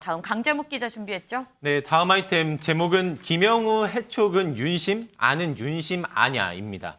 다음 강재묵 기자 준비했죠? 네, 다음 아이템 제목은 김영우 해촉은 윤심, 아는 윤심 아냐입니다.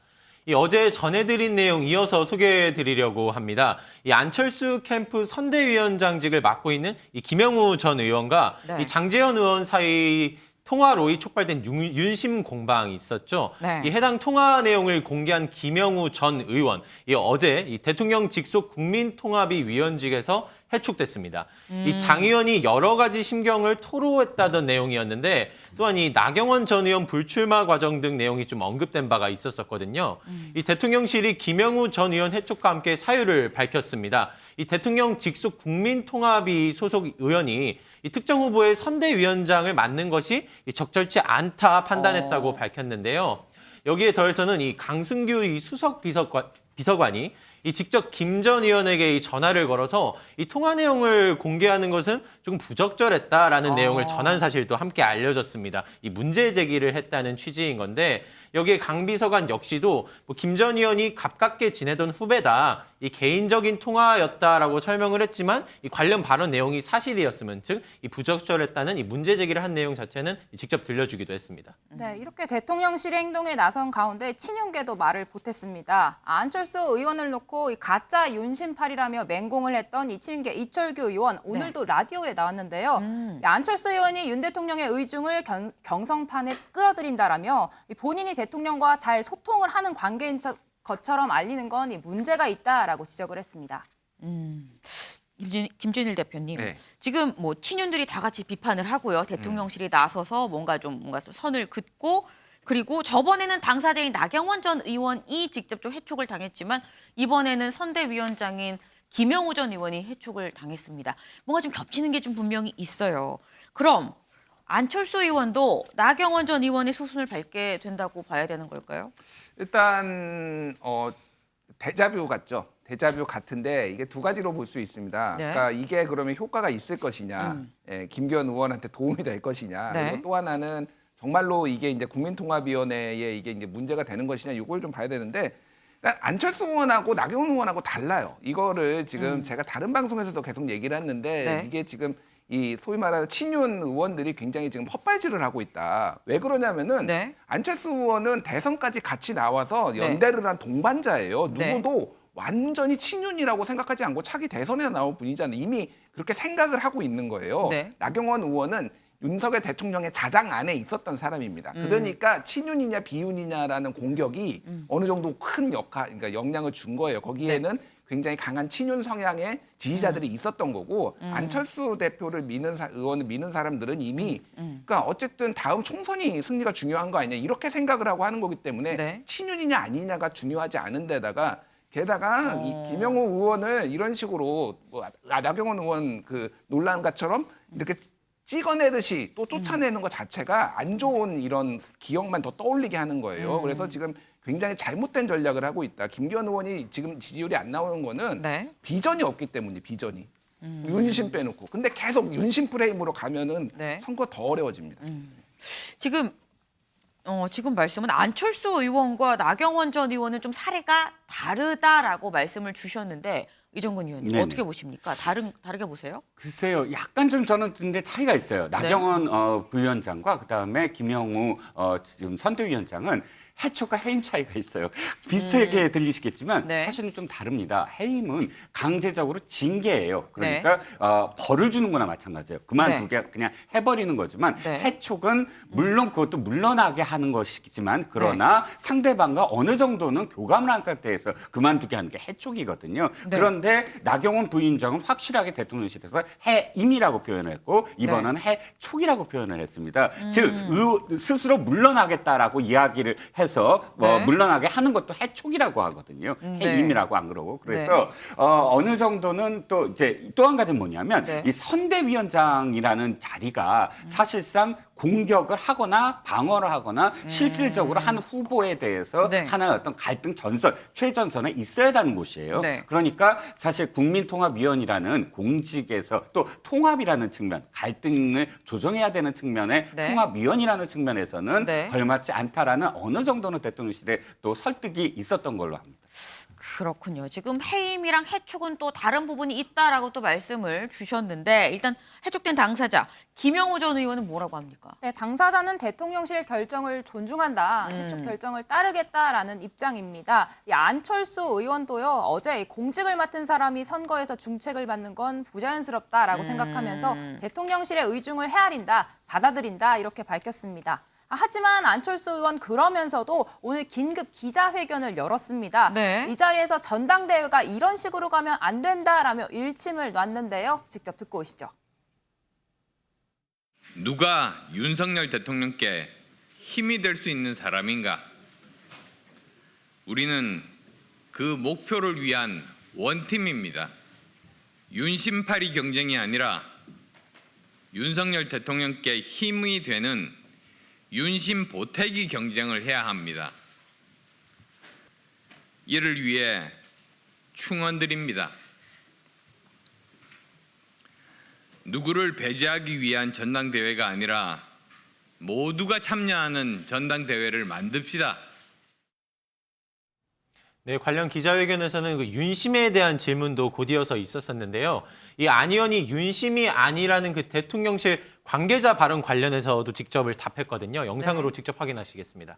어제 전해드린 내용 이어서 소개해드리려고 합니다. 이 안철수 캠프 선대위원장직을 맡고 있는 이 김영우 전 의원과 네. 이 장제현 의원 사이 통화로 촉발된 윤심 공방이 있었죠. 네. 이 해당 통화 내용을 공개한 김영우 전 의원, 어제 이 대통령 직속 국민통합위 위원직에서 해촉됐습니다. 이 장 의원이 여러 가지 심경을 토로했다던 내용이었는데 또한 이 나경원 전 의원 불출마 과정 등 내용이 좀 언급된 바가 있었거든요. 이 대통령실이 김영우 전 의원 해촉과 함께 사유를 밝혔습니다. 이 대통령 직속 국민통합위 소속 의원이 이 특정 후보의 선대위원장을 맡는 것이 적절치 않다 판단했다고 밝혔는데요. 여기에 더해서는 이 강승규 이 수석 비서관이 이 직접 김 전 의원에게 이 전화를 걸어서 이 통화 내용을 공개하는 것은 조금 부적절했다라는 내용을 전한 사실도 함께 알려졌습니다. 이 문제 제기를 했다는 취지인 건데 여기에 강 비서관 역시도 김 전 의원이 가깝게 지내던 후배다. 이 개인적인 통화였다라고 설명을 했지만 이 관련 발언 내용이 사실이었으면 즉 이 부적절했다는 이 문제 제기를 한 내용 자체는 직접 들려주기도 했습니다. 네, 이렇게 대통령실의 행동에 나선 가운데 친윤계도 말을 보탰습니다. 안철수 의원을 놓고 이 가짜 윤심팔이라며 맹공을 했던 이 친윤계 이철규 의원 오늘도 라디오에 나왔는데요. 이 안철수 의원이 윤 대통령의 의중을 경성판에 끌어들인다라며 본인이 대통령과 잘 소통을 하는 관계인 것처럼 알리는 건 문제가 있다라고 지적을 했습니다. 김준일 대표님, 네. 지금 뭐 친윤들이 다 같이 비판을 하고요. 대통령실이 나서서 뭔가 선을 긋고 그리고 저번에는 당사자인 나경원 전 의원이 직접 좀 해촉을 당했지만 이번에는 선대위원장인 김영우 전 의원이 해촉을 당했습니다. 뭔가 좀 겹치는 게 좀 분명히 있어요. 그럼 안철수 의원도 나경원 전 의원의 수순을 밟게 된다고 봐야 되는 걸까요? 일단 데자뷰 같죠. 데자뷰 같은데 이게 두 가지로 볼 수 있습니다. 네. 그러니까 이게 그러면 효과가 있을 것이냐, 김기현 의원한테 도움이 될 것이냐, 네. 그리고 또 하나는 정말로 이게 이제 국민통합위원회에 이게 이제 문제가 되는 것이냐, 이걸 좀 봐야 되는데. 그러니까 안철수 의원하고 나경원 의원하고 달라요. 이거를 지금 제가 다른 방송에서도 계속 얘기를 했는데 네. 이게 지금 이 소위 말하는 친윤 의원들이 굉장히 지금 헛발질을 하고 있다. 왜 그러냐면은 네. 안철수 의원은 대선까지 같이 나와서 연대를 한 동반자예요. 누구도 완전히 친윤이라고 생각하지 않고 차기 대선에 나올 분이잖아요. 이미 그렇게 생각을 하고 있는 거예요. 네. 나경원 의원은 윤석열 대통령의 자장 안에 있었던 사람입니다. 그러니까 친윤이냐 비윤이냐라는 공격이 어느 정도 큰 그러니까 영향을 준 거예요. 거기에는 굉장히 강한 친윤 성향의 지지자들이 있었던 거고 안철수 대표를 의원을 미는 사람들은 이미 그러니까 어쨌든 다음 총선이 승리가 중요한 거 아니냐 이렇게 생각을 하고 하는 거기 때문에 네. 친윤이냐 아니냐가 중요하지 않은 데다가 게다가 이 김영우 의원을 이런 식으로 나경원 의원 그 논란과처럼 이렇게 찍어내듯이 또 쫓아내는 것 자체가 안 좋은 이런 기억만 더 떠올리게 하는 거예요. 그래서 지금 굉장히 잘못된 전략을 하고 있다. 김기현 의원이 지금 지지율이 안 나오는 거는 네. 비전이 없기 때문에 비전이. 윤심 빼놓고. 근데 계속 윤심 프레임으로 가면은 네. 선거 더 어려워집니다. 지금 말씀은 안철수 의원과 나경원 전 의원은 좀 사례가 다르다라고 말씀을 주셨는데 이정근 의원님 네네. 어떻게 보십니까? 다르게 보세요? 글쎄요, 약간 좀 저는 근데 차이가 있어요. 나경원 부위원장과 그다음에 김영우 지금 선대위원장은 해촉과 해임 차이가 있어요. 비슷하게 들리시겠지만 네. 사실은 좀 다릅니다. 해임은 강제적으로 징계예요. 그러니까 벌을 주는 거나 마찬가지예요. 그만두게 그냥 해버리는 거지만 네. 해촉은 물론 그것도 물러나게 하는 것이지만 그러나 상대방과 어느 정도는 교감을 한 상태에서 그만두게 하는 게 해촉이거든요. 네. 그런데 나경원 부위원장은 확실하게 대통령실에서 해임이라고 표현을 했고 이번은 해촉이라고 표현을 했습니다. 즉 스스로 물러나겠다라고 이야기를 해서 네. 물러나게 하는 것도 해촉이라고 하거든요. 네. 해임이라고 안 그러고 그래서 어느 정도는 또 이제 또 한 가지는 뭐냐면 네. 이 선대위원장이라는 자리가 사실상 공격을 하거나 방어를 하거나 실질적으로 한 후보에 대해서 네. 하나의 어떤 갈등 전선, 최전선에 있어야 하는 곳이에요. 네. 그러니까 사실 국민통합위원이라는 공직에서 또 통합이라는 측면, 갈등을 조정해야 되는 측면에 네. 통합위원이라는 측면에서는 네. 걸맞지 않다라는 어느 정도는 대통령실에 또 설득이 있었던 걸로 합니다. 그렇군요. 지금 해임이랑 해촉은 또 다른 부분이 있다라고 또 말씀을 주셨는데 일단 해촉된 당사자 김영우 전 의원은 뭐라고 합니까? 네, 당사자는 대통령실 결정을 존중한다, 해촉 결정을 따르겠다라는 입장입니다. 이 안철수 의원도요, 어제 공직을 맡은 사람이 선거에서 중책을 받는 건 부자연스럽다라고 생각하면서 대통령실의 의중을 헤아린다, 받아들인다 이렇게 밝혔습니다. 하지만 안철수 의원 그러면서도 오늘 긴급 기자회견을 열었습니다. 네. 이 자리에서 전당대회가 이런 식으로 가면 안 된다라며 일침을 놨는데요. 직접 듣고 오시죠. 누가 윤석열 대통령께 힘이 될 수 있는 사람인가? 우리는 그 목표를 위한 원팀입니다. 윤심팔이 경쟁이 아니라 윤석열 대통령께 힘이 되는 윤심 보태기 경쟁을 해야 합니다. 이를 위해 충원드립니다. 누구를 배제하기 위한 전당대회가 아니라 모두가 참여하는 전당대회를 만듭시다. 네, 관련 기자회견에서는 그 윤심에 대한 질문도 곧이어서 있었었는데요. 이 안 의원이 윤심이 아니라는 그 대통령실 관계자 발언 관련해서도 직접을 답했거든요. 영상으로 직접 확인하시겠습니다.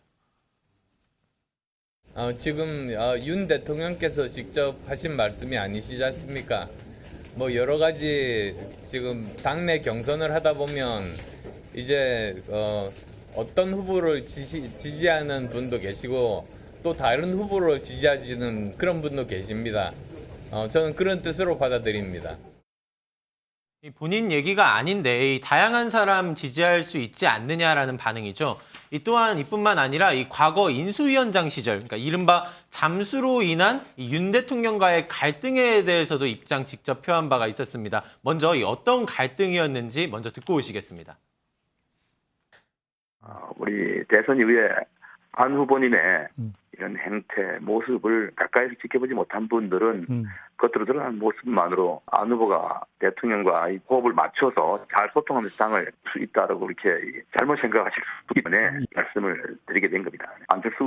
지금 윤 대통령께서 직접 하신 말씀이 아니시지 않습니까? 뭐 여러 가지 지금 당내 경선을 하다 보면 이제 어떤 후보를 지지하는 분도 계시고 또 다른 후보를 지지하시는 그런 분도 계십니다. 저는 그런 뜻으로 받아들입니다. 본인 얘기가 아닌데 이 다양한 사람 지지할 수 있지 않느냐라는 반응이죠. 이 또한 이뿐만 아니라 이 과거 인수위원장 시절, 그러니까 이른바 잠수로 인한 이 윤 대통령과의 갈등에 대해서도 입장 직접 표한 바가 있었습니다. 먼저 이 어떤 갈등이었는지 먼저 듣고 오시겠습니다. 우리 대선 이후에 안 후보님의 이런 행태, 모습을 가까이서 지켜보지 못한 분들은 겉으로 드러난 모습만으로 안 후보가 대통령과 이 호흡을 맞춰서 잘 소통하면서 당을 수 있다라고 이렇게 잘못 생각하실 수 있기 때문에 말씀을 드리게 된 겁니다. 안철수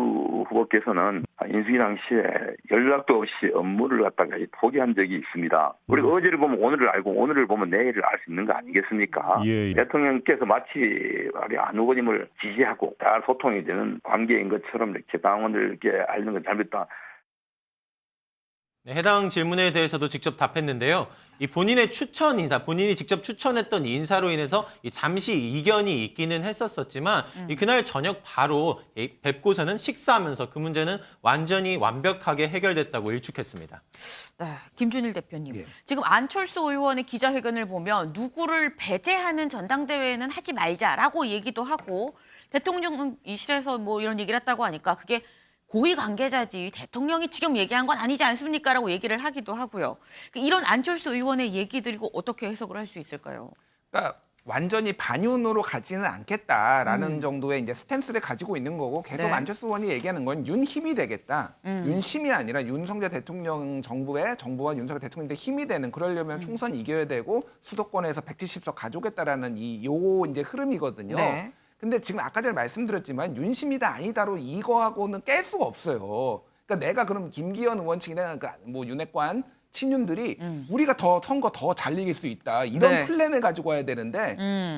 후보께서는 인수위 당시에 연락도 없이 업무를 갖다가 포기한 적이 있습니다. 우리가 어제를 보면 오늘을 알고 오늘을 보면 내일을 알 수 있는 거 아니겠습니까? 예. 대통령께서 마치 우리 안 후보님을 지지하고 잘 소통이 되는 관계인 것처럼 이렇게 당원들께 알는 건 잘못다. 네, 해당 질문에 대해서도 직접 답했는데요. 이 본인의 추천 인사, 본인이 직접 추천했던 이 인사로 인해서 잠시 이견이 있기는 했었지만 그날 저녁 바로 뵙고서는 식사하면서 그 문제는 완전히 완벽하게 해결됐다고 일축했습니다. 네, 김준일 대표님. 지금 안철수 의원의 기자회견을 보면 누구를 배제하는 전당대회는 하지 말자라고 얘기도 하고 대통령실에서 뭐 이런 얘기를 했다고 하니까 그게 고위 관계자지 대통령이 지금 얘기한 건 아니지 않습니까? 라고 얘기를 하기도 하고요. 이런 안철수 의원의 얘기들이고 어떻게 해석을 할 수 있을까요? 그러니까 완전히 반윤으로 가지는 않겠다라는 정도의 이제 스탠스를 가지고 있는 거고 계속 네. 안철수 의원이 얘기하는 건 윤힘이 되겠다. 윤심이 아니라 윤석열 대통령 정부와 윤석열 대통령한테 힘이 되는 그러려면 총선 이겨야 되고 수도권에서 170석 가져오겠다라는 요 이제 흐름이거든요. 네. 근데 지금 아까 전에 말씀드렸지만 윤심이다 아니다로 이거하고는 깰 수가 없어요. 그러니까 내가 그럼 김기현 의원 측이나 뭐 윤핵관 친윤들이 우리가 더 선거 더 잘 이길 수 있다 이런 네. 플랜을 가지고 와야 되는데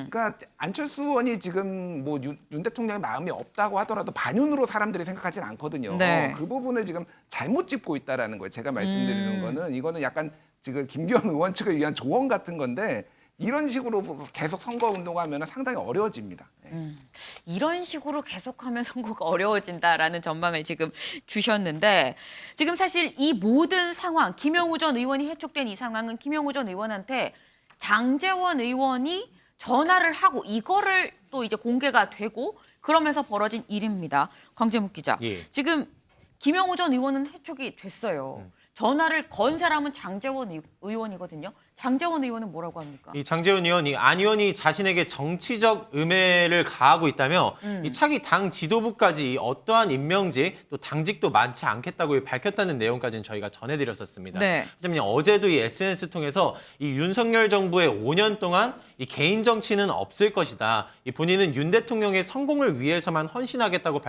그러니까 안철수 의원이 지금 뭐 윤 대통령의 마음이 없다고 하더라도 반윤으로 사람들이 생각하진 않거든요. 네. 그 부분을 지금 잘못 짚고 있다라는 거예요. 제가 말씀드리는 거는 이거는 약간 지금 김기현 의원 측을 위한 조언 같은 건데 이런 식으로 계속 선거 운동하면 상당히 어려워집니다. 네. 이런 식으로 계속하면 선거가 어려워진다라는 전망을 지금 주셨는데 지금 사실 이 모든 상황, 김영우 전 의원이 해촉된 이 상황은 김영우 전 의원한테 장제원 의원이 전화를 하고 이거를 또 이제 공개가 되고 그러면서 벌어진 일입니다. 광재묵 기자. 예. 지금 김영우 전 의원은 해촉이 됐어요. 전화를 건 사람은 장제원 의원이거든요. 장제원 의원은 뭐라고 합니까? 이 장제원 의원이 안 의원이 자신에게 정치적 음해를 가하고 있다며 이 차기 당 지도부까지 어떠한 임명직 또 당직도 많지 않겠다고 밝혔다는 내용까지는 저희가 전해드렸었습니다. 네. 하지만 어제도 이 SNS 통해서 이 윤석열 정부의 5년 동안 이 개인 정치는 없을 것이다. 이 본인은 윤 대통령의 성공을 위해서만 헌신하겠다고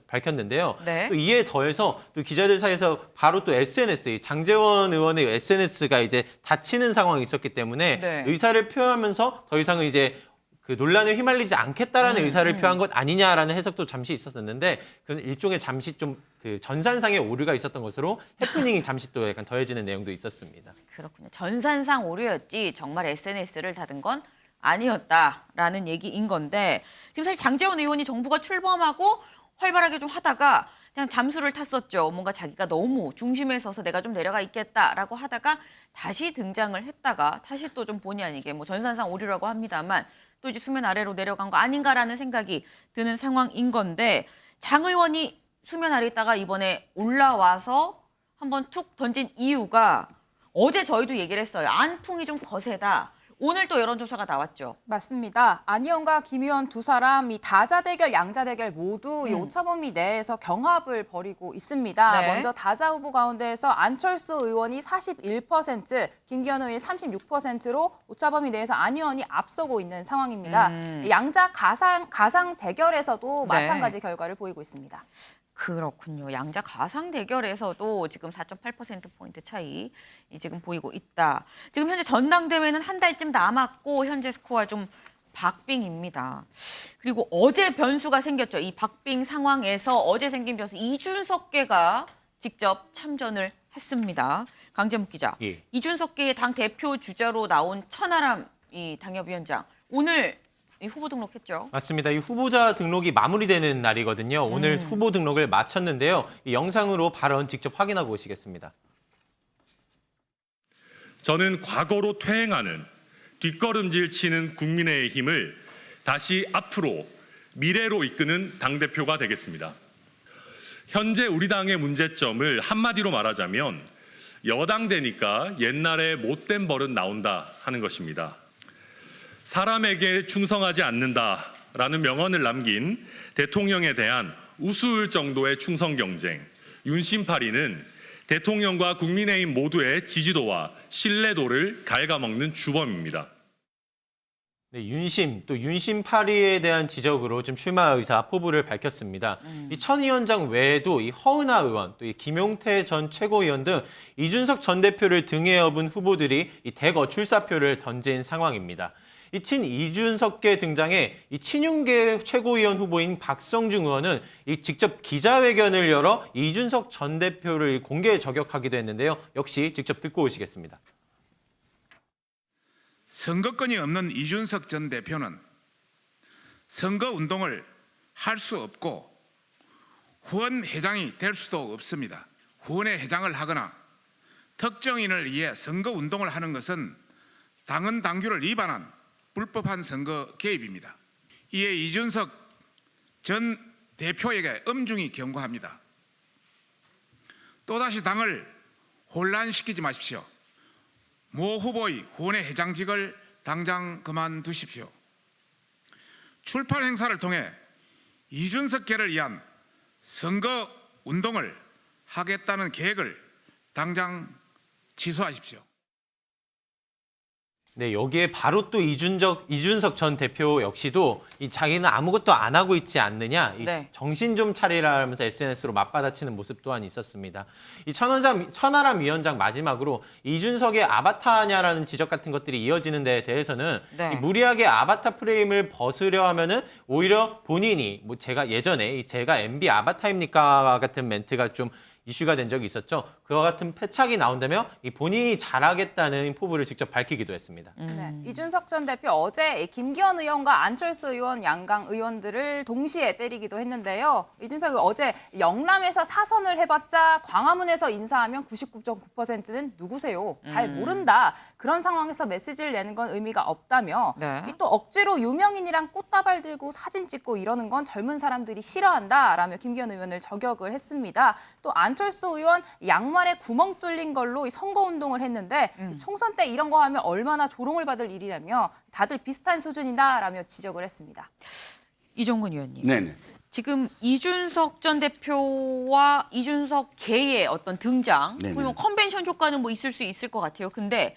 밝혔는데요. 네. 또 이에 더해서 또 기자들 사이에서 바로 또 SNS, 이 장제원 의원의 SNS가 이제 닫히는 상황이 있었기 때문에 네. 의사를 표하면서 더 이상은 이제 그 논란에 휘말리지 않겠다라는 의사를 표한 것 아니냐라는 해석도 잠시 있었는데 그건 일종의 잠시 좀 그 전산상의 오류가 있었던 것으로 해프닝이 잠시 또 약간 더해지는 내용도 있었습니다. 그렇군요. 전산상 오류였지 정말 SNS를 닫은 건 아니었다라는 얘기인 건데 지금 사실 장제원 의원이 정부가 출범하고 활발하게 좀 하다가 그냥 잠수를 탔었죠. 뭔가 자기가 너무 중심에 서서 내가 좀 내려가 있겠다라고 하다가 다시 등장을 했다가 다시 또 좀 본의 아니게 뭐 전산상 오류라고 합니다만 또 이제 수면 아래로 내려간 거 아닌가라는 생각이 드는 상황인 건데 장 의원이 수면 아래 있다가 이번에 올라와서 한번 툭 던진 이유가 어제 저희도 얘기를 했어요. 안풍이 좀 거세다. 오늘 또 여론조사가 나왔죠. 맞습니다. 안 의원과 김 의원 두 사람 이 다자 대결, 양자 대결 모두 이 오차범위 내에서 경합을 벌이고 있습니다. 네. 먼저 다자 후보 가운데에서 안철수 의원이 41%, 김기현 의원이 36%로 오차범위 내에서 안 의원이 앞서고 있는 상황입니다. 양자 가상 대결에서도 네. 마찬가지 결과를 보이고 있습니다. 그렇군요. 양자 가상 대결에서도 지금 4.8%포인트 차이 지금 보이고 있다. 지금 현재 전당대회는 한 달쯤 남았고 현재 스코어 좀 박빙입니다. 그리고 어제 변수가 생겼죠. 이 박빙 상황에서 어제 생긴 변수 이준석계가 직접 참전을 했습니다. 강재묵 기자. 예. 이준석계의 당 대표 주자로 나온 천하람 이 당협위원장 오늘 이 후보 등록했죠. 맞습니다. 이 후보자 등록이 마무리되는 날이거든요. 오늘 후보 등록을 마쳤는데요. 이 영상으로 발언 직접 확인하고 오시겠습니다. 저는 과거로 퇴행하는 뒷걸음질 치는 국민의힘을 다시 앞으로 미래로 이끄는 당대표가 되겠습니다. 현재 우리 당의 문제점을 한마디로 말하자면 여당 되니까 옛날에 못된 버릇 나온다 하는 것입니다. 사람에게 충성하지 않는다라는 명언을 남긴 대통령에 대한 우스울 정도의 충성 경쟁, 윤심파리는 대통령과 국민의힘 모두의 지지도와 신뢰도를 갉아먹는 주범입니다. 네, 윤심, 또 윤심파리에 대한 지적으로 좀 출마 의사 포부를 밝혔습니다. 이 천 위원장 외에도 이 허은하 의원, 또 이 김용태 전 최고위원 등 이준석 전 대표를 등에 업은 후보들이 이 대거 출사표를 던진 상황입니다. 이 친 이준석계 등장에 이 친윤계 최고위원 후보인 박성중 의원은 이 직접 기자회견을 열어 이준석 전 대표를 공개 저격하기도 했는데요. 역시 직접 듣고 오시겠습니다. 선거권이 없는 이준석 전 대표는 선거 운동을 할 수 없고 후원 회장이 될 수도 없습니다. 후원회 회장을 하거나 특정인을 위해 선거 운동을 하는 것은 당헌 당규를 위반한 불법한 선거 개입입니다. 이에 이준석 전 대표에게 엄중히 경고합니다. 또다시 당을 혼란시키지 마십시오. 모 후보의 후원회 회장직을 당장 그만두십시오. 출판 행사를 통해 이준석계를 위한 선거 운동을 하겠다는 계획을 당장 취소하십시오. 네, 여기에 바로 또 이준석 전 대표 역시도 이 자기는 아무것도 안 하고 있지 않느냐, 이 네. 정신 좀 차리라면서 SNS로 맞받아치는 모습 또한 있었습니다. 이 천하람 위원장 마지막으로 이준석의 아바타냐라는 지적 같은 것들이 이어지는 데에 대해서는 네. 이 무리하게 아바타 프레임을 벗으려 하면은 오히려 본인이 뭐 제가 예전에 제가 MB 아바타입니까 같은 멘트가 좀 이슈가 된 적이 있었죠. 그와 같은 패착이 나온다며 이 본인이 잘하겠다는 포부를 직접 밝히기도 했습니다. 네, 이준석 전 대표 어제 김기현 의원과 안철수 의원, 양강 의원들을 동시에 때리기도 했는데요. 이준석이 어제 영남에서 사선을 해봤자 광화문에서 인사하면 99.9%는 누구세요? 잘 모른다. 그런 상황에서 메시지를 내는 건 의미가 없다며 네. 또 억지로 유명인이랑 꽃다발 들고 사진 찍고 이러는 건 젊은 사람들이 싫어한다라며 김기현 의원을 저격을 했습니다. 또 안철수 의원 양말에 구멍 뚫린 걸로 이 선거운동을 했는데 총선 때 이런 거 하면 얼마나 조롱을 받을 일이라며 다들 비슷한 수준이다라며 지적을 했습니다. 이종근 의원님. 네네. 지금 이준석 전 대표와 이준석 계의 어떤 등장, 네네. 그리고 컨벤션 효과는 뭐 있을 수 있을 것 같아요. 근데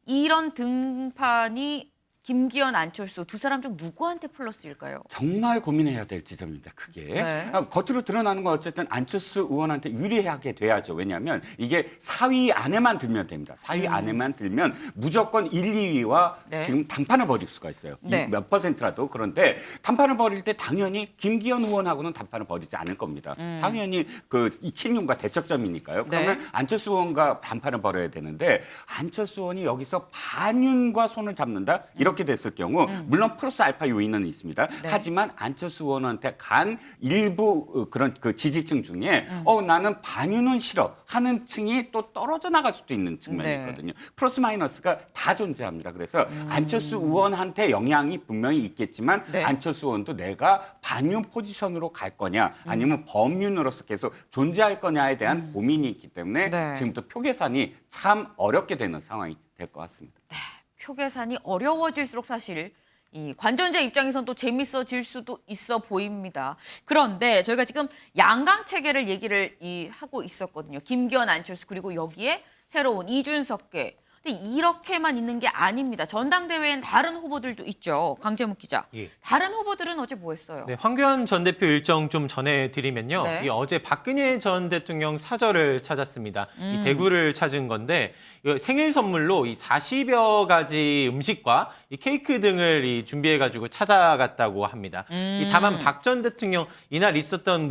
이런 등판이 김기현, 안철수 두 사람 중 누구한테 플러스일까요? 정말 고민해야 될 지점입니다. 그게 네. 겉으로 드러나는 건 어쨌든 안철수 의원한테 유리하게 돼야죠. 왜냐하면 이게 4위 안에만 들면 됩니다. 4위 안에만 들면 무조건 1, 2위와 네. 지금 단판을 벌일 수가 있어요. 네. 몇 %라도. 그런데 단판을 벌일 때 당연히 김기현 의원하고는 단판을 벌이지 않을 겁니다. 당연히 그 이친윤과 대척점이니까요. 그러면 네. 안철수 의원과 단판을 벌여야 되는데 안철수 의원이 여기서 반윤과 손을 잡는다 이렇게 됐을 경우 물론 플러스 알파 요인은 있습니다. 네. 하지만 안철수 의원한테 간 일부 그런 그 지지층 중에 나는 반윤은 싫어 하는 층이 또 떨어져 나갈 수도 있는 측면이 네. 있거든요. 플러스 마이너스가 다 존재합니다. 그래서 안철수 의원한테 영향이 분명히 있겠지만 네. 안철수 의원도 내가 반윤 포지션으로 갈 거냐 아니면 범윤으로서 계속 존재할 거냐에 대한 고민이 있기 때문에 네. 지금부터 표 계산이 참 어렵게 되는 상황이 될 것 같습니다. 표 계산이 어려워질수록 사실 이 관전자 입장에선 또 재밌어질 수도 있어 보입니다. 그런데 저희가 지금 양강 체계를 얘기를 하고 있었거든요. 김기현, 안철수 그리고 여기에 새로운 이준석계. 근데 이렇게만 있는 게 아닙니다. 전당대회엔 다른 후보들도 있죠. 강재묵 기자. 예. 다른 후보들은 어제 뭐 했어요? 네, 황교안 전 대표 일정 좀 전해드리면요. 네. 이 어제 박근혜 전 대통령 사저를 찾았습니다. 이 대구를 찾은 건데 이 생일 선물로 이 40여 가지 음식과 이 케이크 등을 준비해가지고 찾아갔다고 합니다. 다만 박 전 대통령 이날 있었던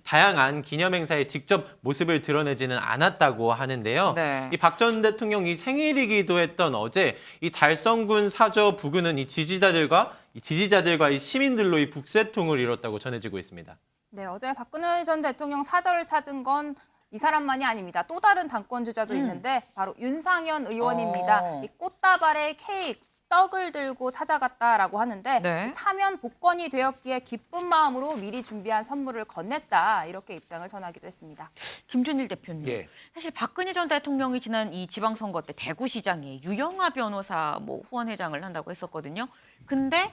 다양한 기념 행사에 직접 모습을 드러내지는 않았다고 하는데요. 네. 이 박 전 대통령 이 생일이기도 했던 어제 이 달성군 사저 부근은 이 지지자들과 이 시민들로 이 북새통을 이뤘다고 전해지고 있습니다. 네, 어제 박근혜 전 대통령 사저를 찾은 건 이 사람만이 아닙니다. 또 다른 당권 주자도 있는데 바로 윤상현 의원입니다. 이 꽃다발에 케이크, 떡을 들고 찾아갔다라고 하는데 네. 사면 복권이 되었기에 기쁜 마음으로 미리 준비한 선물을 건넸다. 이렇게 입장을 전하기도 했습니다. 김준일 대표님. 예. 사실 박근혜 전 대통령이 지난 이 지방선거 때 대구시장에 유영아 변호사 후원회장을 한다고 했었거든요. 근데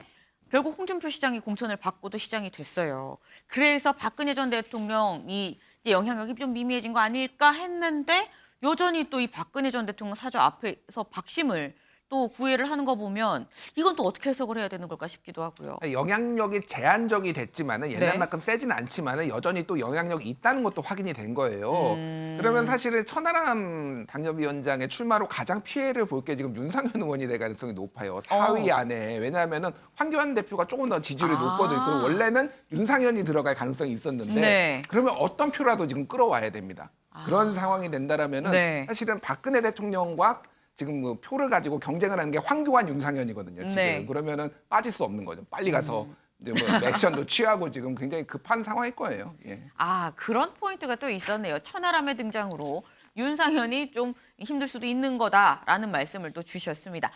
결국 홍준표 시장이 공천을 받고도 시장이 됐어요. 그래서 박근혜 전 대통령이 이제 영향력이 좀 미미해진 거 아닐까 했는데 여전히 또 이 박근혜 전 대통령 사저 앞에서 박심을 또 구애를 하는 거 보면 이건 또 어떻게 해석을 해야 되는 걸까 싶기도 하고요. 영향력이 제한적이 됐지만은 옛날만큼 네. 세진 않지만은 여전히 또 영향력이 있다는 것도 확인이 된 거예요. 그러면 사실은 천하람 당협위원장의 출마로 가장 피해를 볼 게 지금 윤상현 의원이 될 가능성이 높아요. 4위 안에. 왜냐하면은 황교안 대표가 조금 더 지지율이 높거든요. 그리고 원래는 윤상현이 들어갈 가능성이 있었는데 네. 그러면 어떤 표라도 지금 끌어와야 됩니다. 그런 상황이 된다라면은 네. 사실은 박근혜 대통령과 지금 그 표를 가지고 경쟁을 하는 게 황교안, 윤상현이거든요. 지금 네. 그러면은 빠질 수 없는 거죠. 빨리 가서 이제 액션도 취하고 지금 굉장히 급한 상황일 거예요. 예. 그런 포인트가 또 있었네요. 천하람의 등장으로 윤상현이 좀 힘들 수도 있는 거다라는 말씀을 또 주셨습니다.